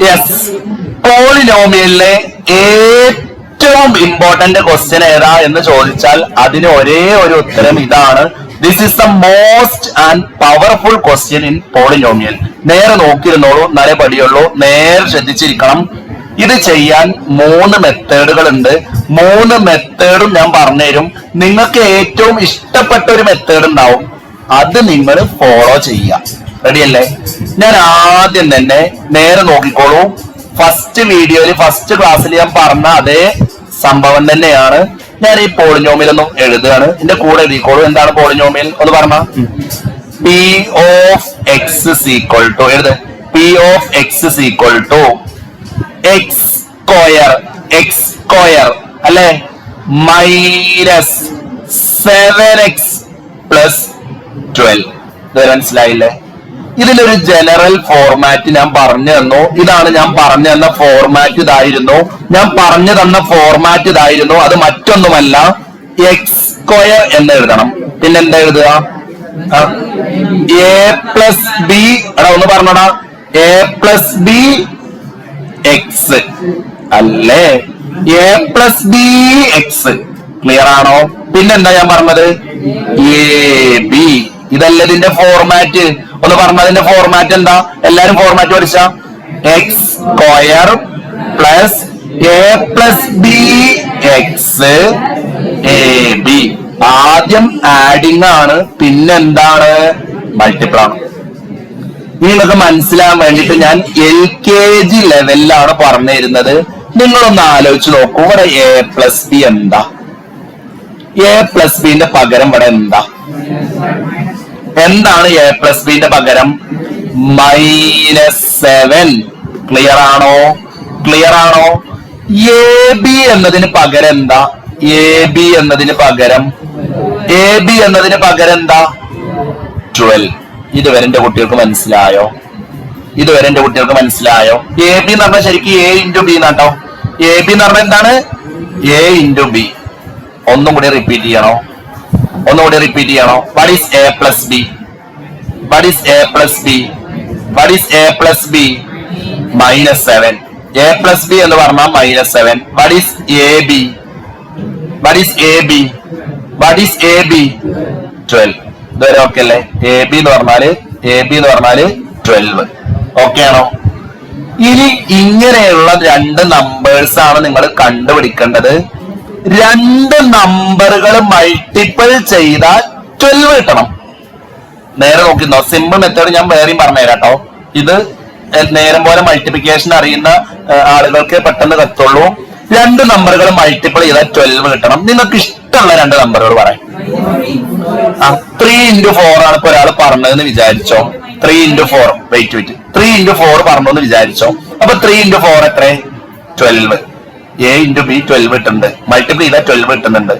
Yes, പോളിനോമിയലിലെ ഏറ്റവും important question ഏതാ എന്ന് ചോദിച്ചാൽ അതിന് ഒരേ ഒരു ഉത്തരം ഇതാണ്. This is the most and powerful question in polynomial. നേരെ നോക്കിയിരുന്നോളൂ, നല്ല പടിയുള്ളൂ, നേരെ ശ്രദ്ധിച്ചിരിക്കണം. ഇത് ചെയ്യാൻ 3 മെത്തേഡുകൾ ഉണ്ട്. 3 മെത്തേഡും ഞാൻ പറഞ്ഞുതരും. നിങ്ങൾക്ക് ഏറ്റവും ഇഷ്ടപ്പെട്ട ഒരു മെത്തേഡ് ഉണ്ടാവും, അത് നിങ്ങൾ ഫോളോ ചെയ്യാം. റെഡിയല്ലേ? ഞാൻ ആദ്യം തന്നെ നേരെ നോക്കിക്കോളൂ. ഫസ്റ്റ് വീഡിയോയിൽ ഫസ്റ്റ് ക്ലാസ്സിൽ ഞാൻ പറഞ്ഞ അതേ സംഭവം തന്നെയാണ്. ഞാൻ ഈ പോളിനോമിയൽ ഒന്നും എഴുതുകയാണ്, എന്റെ കൂടെ എഴുതിക്കോളൂ. എന്താണ് പോളിനോമിയൽ ഒന്ന് പറഞ്ഞ? P of X equal to എഴുത്. P of X equal to X square അല്ലെ മൈനസ് 7x പ്ലസ് 12. ഇത് മനസ്സിലായില്ലേ? ഇതിലൊരു ജനറൽ ഫോർമാറ്റ് ഞാൻ പറഞ്ഞു തന്നു. ഇതാണ് ഞാൻ പറഞ്ഞു തന്ന ഫോർമാറ്റ്, ഇതായിരുന്നു ഞാൻ പറഞ്ഞു തന്ന ഫോർമാറ്റ് ഇതായിരുന്നു. അത് മറ്റൊന്നുമല്ല, എക്സ് സ്ക്വയർ എന്ന് എഴുതണം. പിന്നെന്താ എഴുതുക? A plus B. എടാ ഒന്ന് പറഞ്ഞോടാ, എ പ്ലസ് ബി എക്സ് അല്ലേ? A plus B X. Clear ആണോ? പിന്നെന്താ ഞാൻ പറഞ്ഞത്? A B. ഇതല്ല ഇതിന്റെ ഫോർമാറ്റ്. ഒന്ന് പറഞ്ഞതിന്റെ ഫോർമാറ്റ് എന്താ? എല്ലാരും ഫോർമാറ്റ് പഠിച്ച X square plus A plus B X A B. ആദ്യം ആഡിങ് ആണ്, പിന്നെന്താണ്? മൾട്ടിപ്പിൾ ആണ്. നിങ്ങൾക്ക് മനസ്സിലാൻ വേണ്ടിട്ട് ഞാൻ LKG ലെവലിലാണ് പറഞ്ഞു തരുന്നത്. നിങ്ങളൊന്ന് ആലോചിച്ച് നോക്കൂ. ഇവിടെ എ പ്ലസ് ബി എന്താ? എ പ്ലസ് ബിന്റെ പകരം ഇവിടെ എന്താ? എന്താണ് എ പ്ലസ് ബിന്റെ പകരം? -7. ക്ലിയർ ആണോ? ക്ലിയർ ആണോ? എ ബി എന്നതിന് പകരം എന്താ? എ ബി എന്നതിന് പകരം എന്താ? 12. ഇതുവരെ എന്റെ കുട്ടികൾക്ക് മനസ്സിലായോ? ഇതുവരെ എന്റെ കുട്ടികൾക്ക് മനസ്സിലായോ? എ ബി എന്ന് പറഞ്ഞാൽ ശരിക്കും എ ഇൻറ്റു ബി എന്നാട്ടോ. എ ബി എന്ന് പറഞ്ഞാൽ എന്താണ്? A into B. ഒന്നും കൂടി റിപ്പീറ്റ് ചെയ്യണോ? What is a plus b? What is a plus b? What is a plus b? -7. a plus b എന്ന് പറഞ്ഞാൽ -7. What is ab? What is ab? What is ab? 12. ഇതുവരെ okay അല്ലേ? ab എന്ന് പറഞ്ഞാല് 12. Okay ആണോ? ഇനി ഇങ്ങനെയുള്ള 2 നമ്പേഴ്സ് ആണ് നിങ്ങൾ കണ്ടുപിടിക്കേണ്ടത്. 2 നമ്പറുകൾ മൾട്ടിപ്പിൾ ചെയ്താൽ 12 കിട്ടണം. നേരെ നോക്കിന്നോ, സിമ്പിൾ മെത്തേഡ് ഞാൻ വേറെയും പറഞ്ഞുതരാം കേട്ടോ. ഇത് നേരം പോലെ മൾട്ടിപ്ലിക്കേഷൻ അറിയുന്ന ആളുകൾക്ക് പെട്ടെന്ന് കത്തുള്ളൂ. 2 നമ്പറുകൾ മൾട്ടിപ്പിൾ ചെയ്താൽ 12 കിട്ടണം. നിങ്ങൾക്ക് ഇഷ്ടമുള്ള 2 നമ്പറുകൾ പറയാം. 3 into 4 ആണ് ഇപ്പൊ ഒരാൾ പറഞ്ഞതെന്ന് വിചാരിച്ചോ. 3 into 4 വെയിറ്റ് 3 into 4 പറഞ്ഞു എന്ന് വിചാരിച്ചോ. അപ്പൊ 3 into 4 എത്ര? 12. എ ഇൻറ്റു ബി 12 കിട്ടുന്നുണ്ട്. മൾട്ടിപ്പിൾ ചെയ്താൽ 12 കിട്ടുന്നുണ്ട്.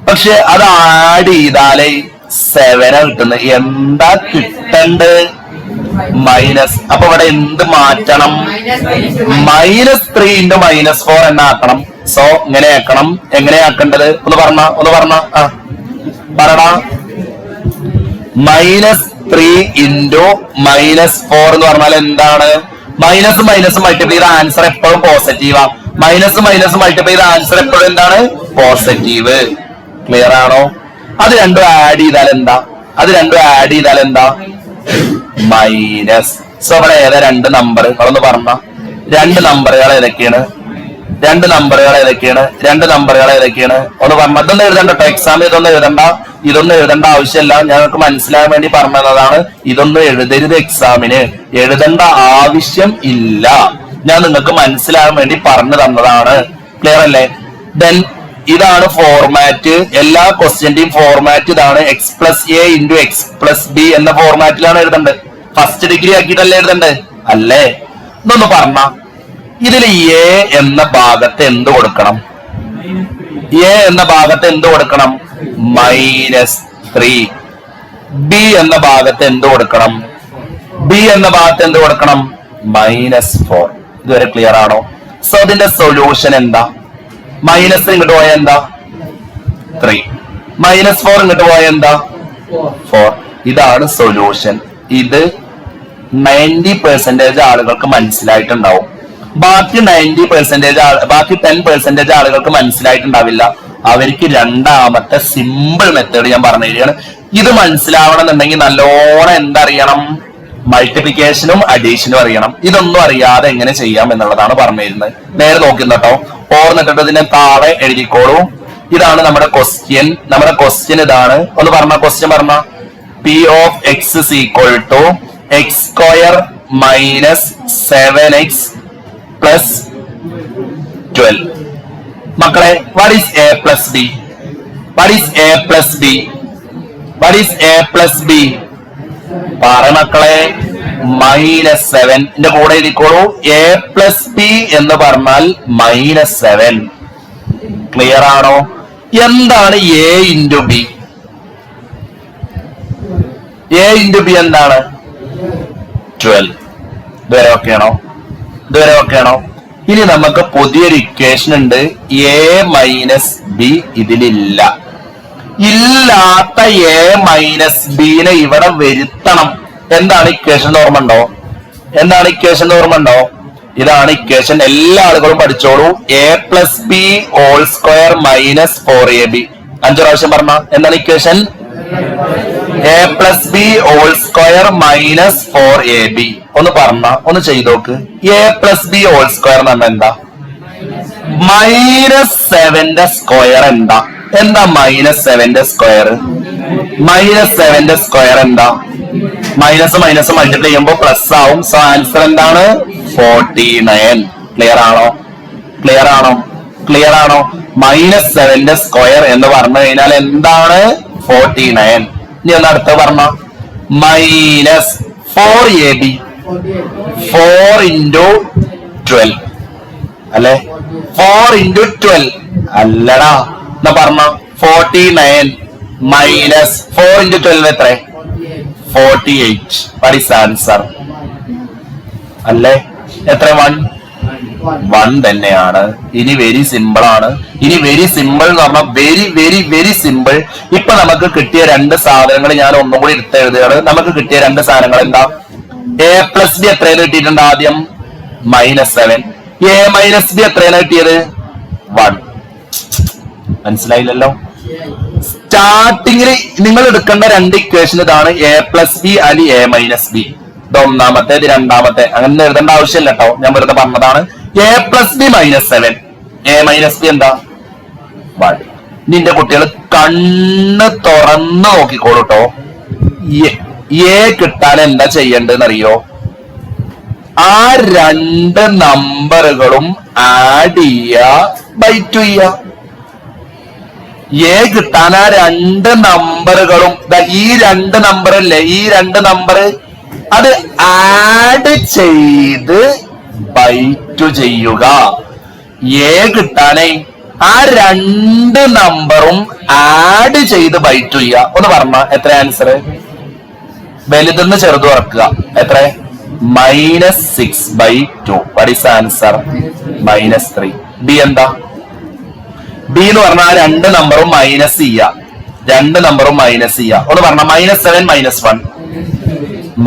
പക്ഷെ അത് ആഡ് ചെയ്താലേ 7 കിട്ടുന്നത്. എന്താ കിട്ടണ്ട്? മൈനസ്. അപ്പൊ ഇവിടെ എന്ത് മാറ്റണം? -3 into -4 എന്നാക്കണം. സോ ഇങ്ങനെ ആക്കണം. എങ്ങനെയാക്കേണ്ടത് ഒന്ന് പറഞ്ഞ പറടാ. -3 into -4 എന്ന് പറഞ്ഞാൽ എന്താണ്? മൈനസ് മൾട്ടിപ്പിൾ ചെയ്ത ആൻസർ എപ്പോഴും പോസിറ്റീവാ. മൈനസ് മൾട്ടിപ്പിൾ ചെയ്ത ആൻസർ എപ്പോഴും എന്താണ്? പോസിറ്റീവ്. ക്ലിയർ ആണോ? അത് രണ്ടും ആഡ് ചെയ്താൽ എന്താ? മൈനസ്. സോ ഇവിടെ ഏതാ 2 നമ്പർ? അതൊന്ന് പറഞ്ഞ 2 നമ്പറുകൾ ഏതൊക്കെയാണ്? 2 നമ്പറുകൾ ഏതൊക്കെയാണ്? ഒന്ന് പറഞ്ഞ. ഇതൊന്നും എഴുതണ്ട കേട്ടോ, എക്സാം ഇതൊന്നും എഴുതണ്ട ആവശ്യമില്ല. ഞങ്ങൾക്ക് മനസ്സിലാകാൻ വേണ്ടി പറഞ്ഞതാണ്. ഇതൊന്നും എഴുതരുത്, എക്സാമിന് എഴുതേണ്ട ആവശ്യം ഇല്ല. ഞാൻ നിങ്ങൾക്ക് മനസ്സിലാകാൻ വേണ്ടി പറഞ്ഞു തന്നതാണ്. ക്ലിയർ അല്ലേ? ദെൻ ഇതാണ് ഫോർമാറ്റ്. എല്ലാ ക്വസ്റ്റ്യന്റെയും ഫോർമാറ്റ് ഇതാണ്. X plus A into X plus B എന്ന ഫോർമാറ്റിലാണ് എഴുതേണ്ടത്. ഫസ്റ്റ് ഡിഗ്രി ആക്കിയിട്ടല്ലേ എഴുതണ്ടേ? അല്ലേ? ഇതൊന്ന് പറഞ്ഞ, ഇതിൽ എ എന്ന ഭാഗത്ത് എന്ത് കൊടുക്കണം? -3. ബി എന്ന ഭാഗത്ത് എന്ത് കൊടുക്കണം? -4. ഇതുവരെ ക്ലിയർ ആണോ? സോ ഇതിന്റെ സൊല്യൂഷൻ എന്താ? -3 ഇങ്ങോട്ട് പോയ എന്താ? 3. -4 ഇങ്ങോട്ട് പോയ എന്താ? 4. ഇതാണ് സൊല്യൂഷൻ. ഇത് 90% ആളുകൾക്ക് മനസ്സിലായിട്ടുണ്ടാവും. ബാക്കി 90% ബാക്കി 10% ആളുകൾക്ക് മനസ്സിലായിട്ടുണ്ടാവില്ല. അവർക്ക് രണ്ടാമത്തെ സിമ്പിൾ മെത്തേഡ് ഞാൻ പറഞ്ഞു തരികയാണ്. ഇത് മനസ്സിലാവണം എന്നുണ്ടെങ്കിൽ നല്ലോണം എന്തറിയണം? മൾട്ടിപ്ലിക്കേഷനും അഡീഷനും അറിയണം. ഇതൊന്നും അറിയാതെ എങ്ങനെ ചെയ്യാം എന്നുള്ളതാണ് പറഞ്ഞു തരുന്നത്. നേരെ നോക്കുന്നോ, ഓർന്നിട്ടോ ഇതിനെ താഴെ എഴുതിക്കോളൂ. ഇതാണ് നമ്മുടെ ക്വസ്റ്റ്യൻ. നമ്മുടെ ക്വസ്റ്റ്യൻ ഇതാണ്. ഒന്ന് പറഞ്ഞ ക്വസ്റ്റ്യൻ പറഞ്ഞ P of x is equal to x square minus 7x plus 12. മക്കളെ, what is a plus b? What is a plus b? What is a plus b? പറ മക്കളെ. -7 ന്റെ കൂടെ എഴുതിക്കോളൂ. a plus b എന്ന് പറഞ്ഞാൽ -7. ക്ലിയർ ആണോ? എന്താണ് a into b? a into b എന്താണ്? 12. ഇതുവരെ ഓക്കെ ആണോ? ഇതുവരെ ഓക്കെ ആണോ? ഇനി നമുക്ക് പുതിയൊരു ഇക്വേഷൻ ഉണ്ട്. a മൈനസ് ബി ഇതിലില്ല. ഇല്ലാത്ത a മൈനസ് ബിനെ ഇവിടെ വരുത്തണം. എന്താണ് ഇക്വേഷൻ ഓർമ്മ ഉണ്ടോ? എന്താണ് ഇക്വേഷൻ ഓർമ്മ ഉണ്ടോ? ഇതാണ് ഇക്വേഷൻ. എല്ലാ ആളുകളും പഠിച്ചോളൂ. a plus B whole square minus 4ab. 5 പ്രാവശ്യം പറഞ്ഞ എന്താണ് equation? a plus B whole square minus 4ab. ഒന്ന് പറഞ്ഞ, ഒന്ന് ചെയ്തോക്ക്. a plus B whole square എന്ന് പറഞ്ഞാൽ എന്താ? -7ന്റെ സ്ക്വയർ എന്താ? എന്താ -7ന്റെ സ്ക്വയർ? -7ന്റെ സ്ക്വയർ എന്താ? മൈനസ് മൈനസ് മൾട്ടിപ്ലൈ ചെയ്യുമ്പോ പ്ലസ് ആവും. സോ ആൻസർ എന്താണ്? 49. ക്ലിയർ ആണോ? ക്ലിയർ ആണോ? ക്ലിയർ ആണോ? -7ന്റെ സ്ക്വയർ എന്ന് പറഞ്ഞു കഴിഞ്ഞാൽ എന്താണ്? 49. ഇനി ഒന്ന് അടുത്ത പറഞ്ഞ -4ab. 4 into 12 അല്ലെ? 4 into 12 അല്ലടാ. എന്നാ പറഞ്ഞ 49 minus 4 into 12 എത്ര? 48. What is the answer? അല്ലേ? എത്ര? 1 തന്നെയാണ്. ഇനി വെരി സിമ്പിൾ ആണ്. ഇനി വെരി സിമ്പിൾ എന്ന് പറഞ്ഞാൽ വെരി വെരി വെരി സിമ്പിൾ. ഇപ്പൊ നമുക്ക് കിട്ടിയ രണ്ട് സാധനങ്ങൾ ഞാൻ ഒന്നും കൂടി എടുത്ത് എഴുതുകയാണ്. നമുക്ക് കിട്ടിയ രണ്ട് സാധനങ്ങൾ എന്താ? a പ്ലസ് ബി എത്രയാണ് കിട്ടിയിട്ടുണ്ട്? ആദ്യം -7. a മൈനസ് ബി എത്രയാണ് കിട്ടിയത്? 1. മനസ്സിലായില്ലല്ലോ? സ്റ്റാർട്ടിങ്ങിൽ നിങ്ങൾ എടുക്കേണ്ട രണ്ട് ഇക്വേഷൻ ഇതാണ്. a പ്ലസ് ബി അല്ലെങ്കിൽ a മൈനസ് ബി. ഇത് ഒന്നാമത്തെ, ഇത് രണ്ടാമത്തെ. അങ്ങനെ എഴുതേണ്ട ആവശ്യമില്ല കേട്ടോ, ഞാൻ വെറുതെ പറഞ്ഞതാണ്. a plus B -7. a minus B എന്താ? 1. നിന്റെ കുട്ടികൾ കണ്ണ് തുറന്ന് നോക്കിക്കോളൂ കേട്ടോ. a കിട്ടാൻ എന്താ ചെയ്യേണ്ടതെന്ന് അറിയോ? ആ രണ്ട് നമ്പറുകളും ആഡ് ചെയ്യുക, ബൈ 2 ചെയ്യുക. a കിട്ടാൻ ആ രണ്ട് നമ്പറുകളും, ഈ രണ്ട് നമ്പർ അല്ലേ, ഈ രണ്ട് നമ്പർ അത് ആഡ് ചെയ്ത് ബൈ 2 ചെയ്യുക. a കിട്ടാനേ ആ രണ്ട് നമ്പറും ആഡ് ചെയ്ത് ബൈ 2 ചെയ്യുക. ഒന്ന് പറഞ്ഞ എത്ര ആൻസർ? വലുതെന്ന് ചെറുത് കുറക്കുക. എത്ര? -6/2. What is answer? -3. ബി എന്താ? ബി എന്ന് പറഞ്ഞാൽ രണ്ട് നമ്പറും മൈനസ് ചെയ്യുക. രണ്ട് നമ്പറും മൈനസ് ചെയ്യുക. ഒന്ന് പറഞ്ഞ -7 -1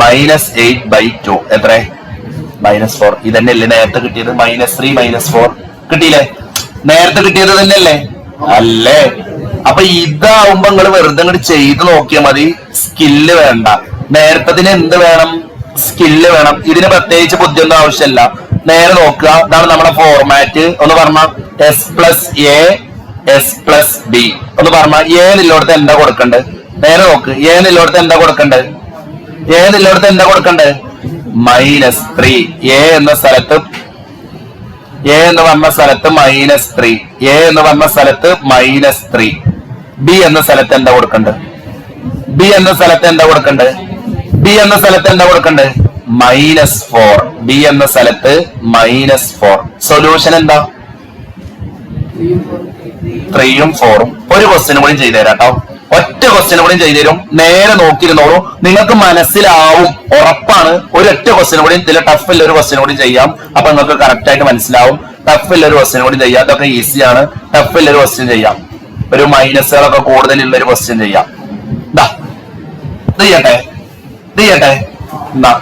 -8/2 എത്ര? -4. ഇതന്നെയല്ലേ നേരത്തെ കിട്ടിയത്? -3 -4 കിട്ടിയില്ലേ? നേരത്തെ കിട്ടിയത് തന്നെയല്ലേ? അല്ലേ? അപ്പൊ ഇതാവുമ്പോ നിങ്ങൾ വെറുതെ ഇങ്ങോട്ട് ചെയ്ത് നോക്കിയാൽ മതി. സ്കില്ല് വേണ്ട. നേരത്തതിന് എന്ത് വേണം? സ്കില്ല് വേണം. ഇതിന് പ്രത്യേകിച്ച് ബുദ്ധിയൊന്നും ആവശ്യമില്ല. നേരെ നോക്കുക. ഇതാണ് നമ്മുടെ ഫോർമാറ്റ്. ഒന്ന് പറഞ്ഞ s plus a s plus B. ഒന്ന് പറഞ്ഞ a നില്ലോടത്ത് എന്താ കൊടുക്കണ്ടത്? നേരെ നോക്ക്. a നില്ലോടത്ത് എന്താ കൊടുക്കണ്ടത്? a നില്ലോടത്ത് എന്താ കൊടുക്കണ്ടത്? -3. a എന്ന സ്ഥലത്ത്, a എന്ന് പറഞ്ഞ സ്ഥലത്ത് -3. a എന്ന് പറഞ്ഞ സ്ഥലത്ത് -3. b എന്ന സ്ഥലത്ത് എന്താ കൊടുക്കണ്ടത്? b എന്ന സ്ഥലത്ത് എന്താ കൊടുക്കണ്ടത്? b എന്ന സ്ഥലത്ത് എന്താ കൊടുക്കണ്ടത്? -4. b എന്ന സ്ഥലത്ത് -4. സൊല്യൂഷൻ എന്താ? 3ഉം 4ഉം. ഒരു ക്വസ്റ്റ്യൻ കൂടി ചെയ്തു തരാം കേട്ടോ. ഒറ്റ ക്വസ്റ്റ്യൻ കൂടി ചെയ്തു തരും. നേരെ നോക്കിയിരുന്നോളൂ. നിങ്ങൾക്ക് മനസ്സിലാവും, ഉറപ്പാണ്. ഒരു ഒറ്റ ക്വസ്റ്റ്യൻ കൂടി, ഇതിൽ ടഫിൽ ഒരു ക്വസ്റ്റ്യൻ കൂടി ചെയ്യാം. അപ്പൊ നിങ്ങൾക്ക് കറക്റ്റ് ആയിട്ട് മനസ്സിലാവും. ടഫിൽ ഒരു ക്വസ്റ്റ്യൻ കൂടി ചെയ്യാം. അതൊക്കെ ഈസിയാണ്. ടഫിൽ ഒരു ക്വസ്റ്റ്യൻ ചെയ്യാം. ഒരു മൈനസുകളൊക്കെ കൂടുതലുള്ള ഒരു ക്വസ്റ്റ്യൻ ചെയ്യാം. ഇത് ചെയ്യട്ടെ, ഇത് ചെയ്യട്ടെ.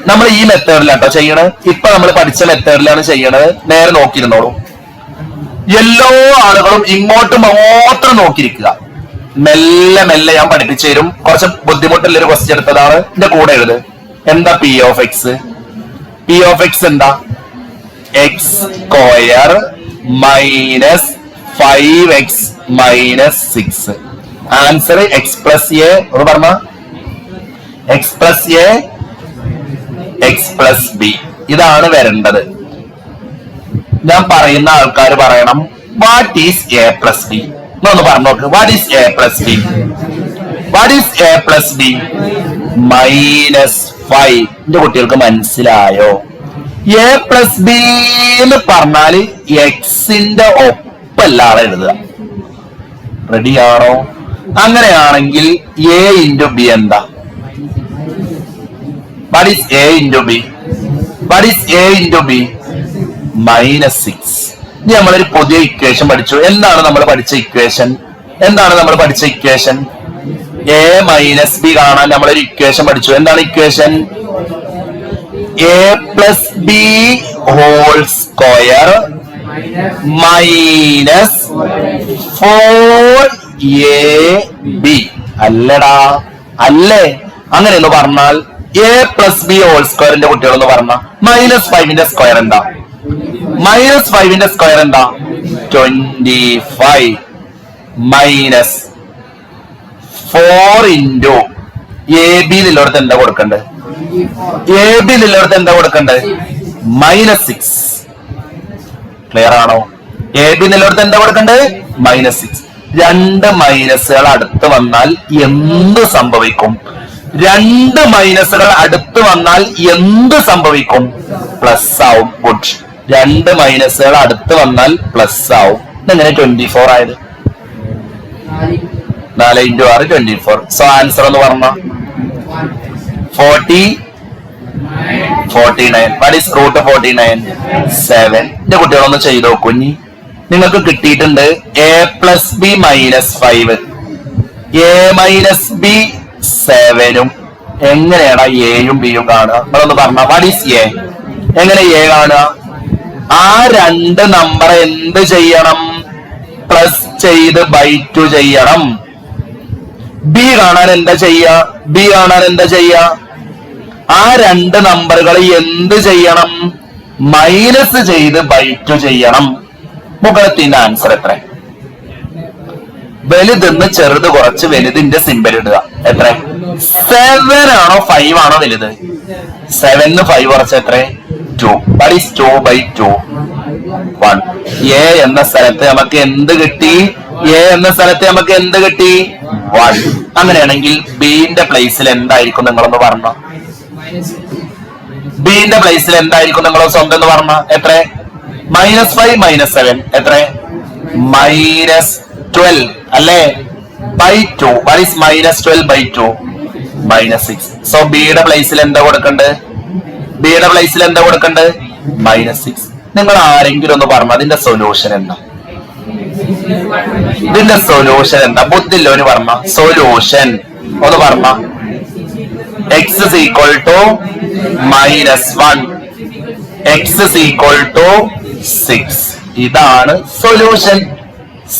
നമ്മൾ ഈ മെത്തേഡിലാട്ടോ ചെയ്യണത്. ഇപ്പൊ നമ്മൾ പഠിച്ച മെത്തേഡിലാണ് ചെയ്യണത്. നേരെ നോക്കിയിരുന്നോളൂ. എല്ലാ ആളുകളും ഇങ്ങോട്ട് മാത്രം നോക്കിയിരിക്കുക. മെല്ലെ മെല്ലെ ഞാൻ പഠിപ്പിച്ചു തരും. കുറച്ച് ബുദ്ധിമുട്ടുള്ള ഒരു ക്വസ്റ്റ്യൻ എടുത്തതാണ്. എന്റെ കൂടെ എഴുത്. എന്താ P of X? P of X എന്താ? X square minus 5x minus 6. Answer X plus A. ഒന്ന് പറഞ്ഞ X plus A X plus B. ഇതാണ് വരേണ്ടത്. ഞാൻ പറയുന്ന ആൾക്കാർ പറയണം what is A plus B എന്നൊന്ന് പറഞ്ഞു നോക്ക്. What is A plus B? What is A plus B? -5. എന്റെ കുട്ടികൾക്ക് മനസ്സിലായോ? എ പ്ലസ് ബി എന്ന് പറഞ്ഞാല് എക്സിന്റെ ഒപ്പല്ലാതെ എഴുതുക. റെഡിയാണോ? അങ്ങനെയാണെങ്കിൽ എ ഇൻറ്റു ബി എന്താ? What is A into B? What is A into B? -6. ഇനി നമ്മളൊരു പുതിയ ഇക്വേഷൻ പഠിച്ചു. എന്താണ് നമ്മൾ പഠിച്ച ഇക്വേഷൻ? എന്താണ് നമ്മൾ പഠിച്ച ഇക്വേഷൻ? എ മൈനസ് ബി കാണാൻ നമ്മളൊരു ഇക്വേഷൻ പഠിച്ചു. എന്താണ് equation? A plus B whole square minus 4ab. അല്ലടാ, അല്ലേ? അങ്ങനെ എന്ന് പറഞ്ഞാൽ എ പ്ലസ് ബി ഹോൾ സ്ക്വയറിന്റെ കുട്ടികളെന്ന് പറഞ്ഞ -5ന്റെ സ്ക്വയർ എന്താ? -5ന്റെ സ്ക്വയർ എന്താ? 25 മൈനസ് 4 ഇൻറ്റു എ ബി എന്നുള്ളടത്ത് എന്താ കൊടുക്കണ്ടേ? എ ബി എന്നുള്ളടത്ത് എന്താ കൊടുക്കണ്ടേ? -6. ക്ലിയർ ആണോ? എ ബി എന്നുള്ളടത്ത് എന്താ കൊടുക്കണ്ടേ? -6. രണ്ട് മൈനസുകൾ അടുത്ത് വന്നാൽ എന്ത് സംഭവിക്കും? രണ്ട് മൈനസുകൾ അടുത്ത് വന്നാൽ എന്ത് സംഭവിക്കും? പ്ലസ് ആവും. ഗുഡ്. രണ്ട് മൈനസുകൾ അടുത്ത് വന്നാൽ പ്ലസ് ആവും. ഇതെങ്ങനെ 24 ആയത്? 4 × 6 24. സോ ആൻസർ എന്ന് പറഞ്ഞ 49. What is root 49? 7. എന്റെ കുട്ടികളൊന്ന് ചെയ്ത് നോക്കൂ. ഇനി നിങ്ങൾക്ക് കിട്ടിയിട്ടുണ്ട് A plus B -5, A minus B 7. എങ്ങനെയാണ് എയും ബിയും കാണുക? നിങ്ങളൊന്ന് പറഞ്ഞ വാട്ട് ഈസ് എ? എങ്ങനെ എ കാണുക? ആ രണ്ട് നമ്പർ എന്ത് ചെയ്യണം? പ്ലസ് ചെയ്ത് /2 ചെയ്യണം. ബി കാണാൻ എന്താ ചെയ്യാ? ബി കാണാൻ എന്താ ചെയ്യാ? ആ രണ്ട് നമ്പറുകൾ എന്ത് ചെയ്യണം? മൈനസ് ചെയ്ത് /2 ചെയ്യണം. മുകളിലത്തിന്റെ ആൻസർ എത്ര? വലുതെന്ന് ചെറുത് കുറച്ച് വലുതിന്റെ സിമ്പൽ ഇടുക. എത്ര? 7 ആണോ 5 ആണോ വലുത്? 7 5 കുറച്ച് എത്ര? 2. What is 2/2? 1. എ എന്ന സ്ഥലത്ത് നമുക്ക് എന്ത് കിട്ടി? എ എന്ന സ്ഥലത്ത് നമുക്ക് എന്ത് കിട്ടി? 1. അങ്ങനെയാണെങ്കിൽ ബിന്റെ പ്ലേസിൽ എന്തായിരിക്കും? നിങ്ങളൊന്ന് പറഞ്ഞോ. ബിന്റെ പ്ലേസിൽ എന്തായിരിക്കും? നിങ്ങൾ സ്വന്തം എന്ന് പറഞ്ഞ എത്ര? -5 -7 എത്ര? -12 അല്ലേ? /2. What is -12/2? -6. സോ ബിയുടെ പ്ലേസിൽ എന്താ കൊടുക്കണ്ടേ? ബിയുടെ പ്ലേസിൽ എന്താ കൊടുക്കണ്ടേ? -6. നിങ്ങൾ ആരെങ്കിലും ഒന്ന് പറഞ്ഞു അതിന്റെ സൊല്യൂഷൻ എന്താ? ഇതിന്റെ സൊല്യൂഷൻ എന്താ? ബുദ്ധില്ലോന് പറഞ്ഞ സൊല്യൂഷൻ ഒന്ന് പറഞ്ഞ. x is equal to -1, x is equal to 6. ഇതാണ് സൊല്യൂഷൻ.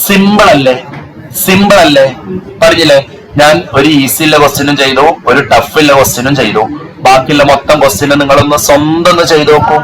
സിമ്പിൾ അല്ലേ? സിമ്പിൾ അല്ലേ? പറഞ്ഞില്ലേ? ഞാൻ ഒരു ഈസിയുള്ള ക്വസ്റ്റ്യനും ചെയ്തു, ഒരു ടഫുള്ള ക്വസ്റ്റ്യനും ചെയ്തു. ബാക്കിയുള്ള മൊത്തം ക്വസ്റ്റ്യനും നിങ്ങളൊന്ന് സ്വന്തം ചെയ്തു നോക്കൂ.